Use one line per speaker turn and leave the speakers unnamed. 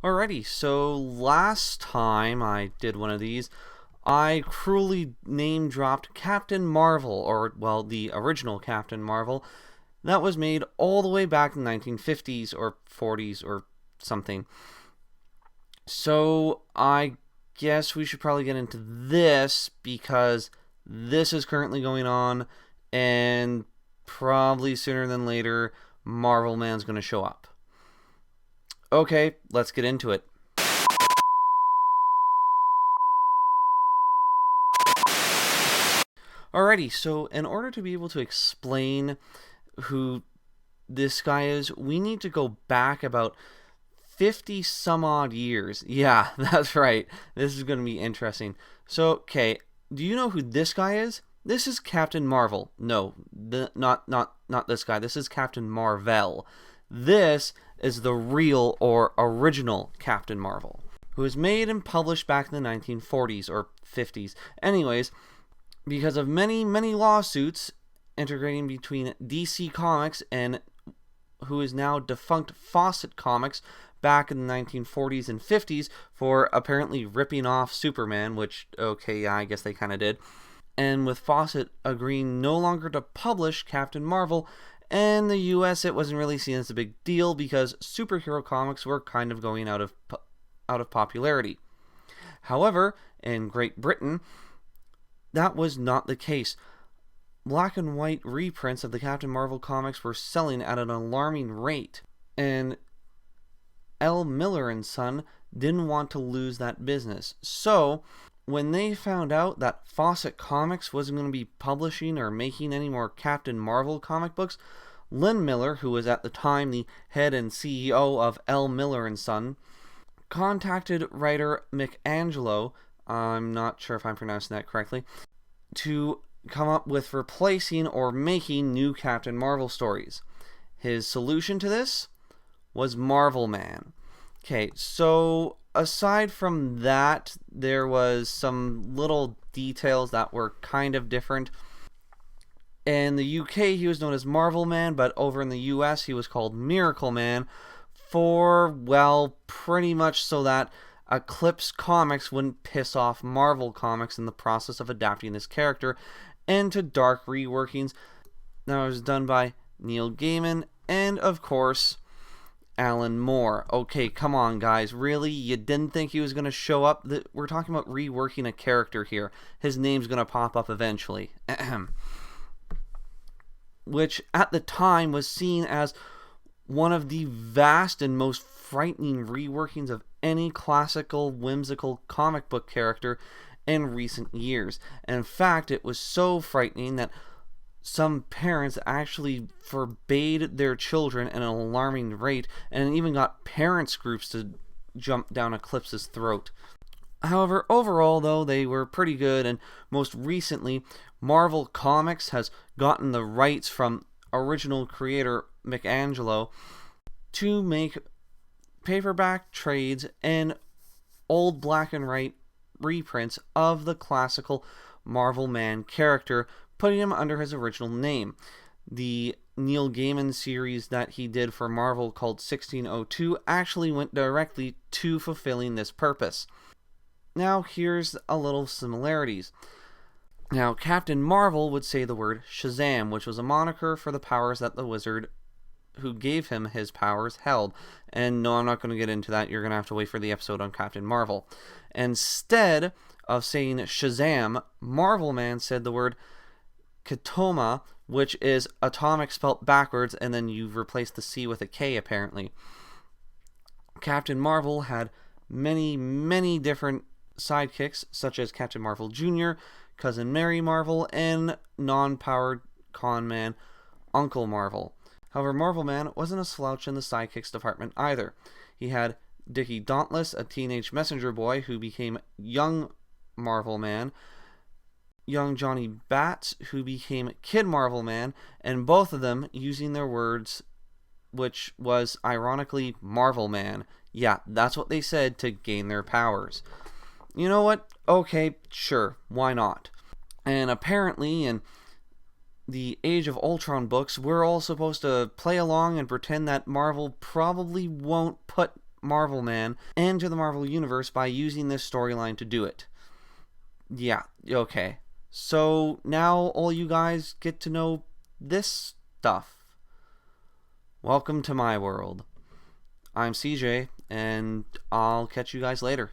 Alrighty, so last time I did one of these, I cruelly name dropped Captain Marvel, or, well, the original Captain Marvel, that was made all the way back in the 1950s or 40s or something. So I guess we should probably get into this because this is currently going on, and probably sooner than later, Marvel Man's going to show up. Okay, let's get into it. Alrighty, so in order to be able to explain who this guy is, we need to go back about 50 some odd years. Yeah, that's right. This is going to be interesting. So, okay, do you know who this guy is? This is Captain Marvel. No, not this guy. This is Captain Marvel. This is the real or original Captain Marvel, who was made and published back in the 1940s or 50s. Anyways, because of many lawsuits integrating between DC Comics and who is now defunct Fawcett Comics back in the 1940s and 50s for apparently ripping off Superman, which, okay, yeah, I guess they kind of did. And with Fawcett agreeing no longer to publish Captain Marvel, in the US it wasn't really seen as a big deal because superhero comics were kind of going out of popularity. However, in Great Britain, that was not the case. Black and white reprints of the Captain Marvel comics were selling at an alarming rate, and L. Miller & Son didn't want to lose that business. So, when they found out that Fawcett Comics wasn't going to be publishing or making any more Captain Marvel comic books, Len Miller, who was at the time the head and CEO of L. Miller & Son, contacted writer Michelangelo, I'm not sure if I'm pronouncing that correctly, to come up with replacing or making new Captain Marvel stories. His solution to this was Marvel Man. Okay, so aside from that, there was some little details that were kind of different. In the UK, he was known as Marvel Man, but over in the US, he was called Miracle Man for, well, pretty much so that Eclipse Comics wouldn't piss off Marvel Comics in the process of adapting this character into dark reworkings that was done by Neil Gaiman and, of course, Alan Moore. Okay, come on, guys. Really? You didn't think he was going to show up? We're talking about reworking a character here. His name's going to pop up eventually. Which, at the time, was seen as one of the vast and most frightening reworkings of any classical, whimsical comic book character in recent years. And in fact, it was so frightening that some parents actually forbade their children at an alarming rate and even got parents groups to jump down Eclipse's throat. However, overall, though, they were pretty good, and most recently, Marvel Comics has gotten the rights from original creator Michelangelo to make paperback trades and old black and white reprints of the classical Marvel Man character, putting him under his original name. The Neil Gaiman series that he did for Marvel called 1602 actually went directly to fulfilling this purpose. Now here's a little similarities. Now, Captain Marvel would say the word Shazam, which was a moniker for the powers that the wizard who gave him his powers held. And no, I'm not going to get into that. You're going to have to wait for the episode on Captain Marvel. Instead of saying Shazam, Marvel Man said the word Katoma, which is atomic spelt backwards, and then you replace the C with a K, apparently. Captain Marvel had many different sidekicks, such as Captain Marvel Jr., Cousin Mary Marvel, and non-powered con man Uncle Marvel. However, Marvel Man wasn't a slouch in the sidekicks department either. He had Dickie Dauntless, a teenage messenger boy who became young Marvel Man, young Johnny Bats, who became Kid Marvel Man, and both of them using their words, which was ironically Marvel Man. Yeah, that's what they said to gain their powers. You know what? Okay, sure, why not? And apparently in the Age of Ultron books, we're all supposed to play along and pretend that Marvel probably won't put Marvel Man and to the Marvel Universe by using this storyline to do it. Yeah, okay. So now all you guys get to know this stuff. Welcome to my world. I'm CJ, and I'll catch you guys later.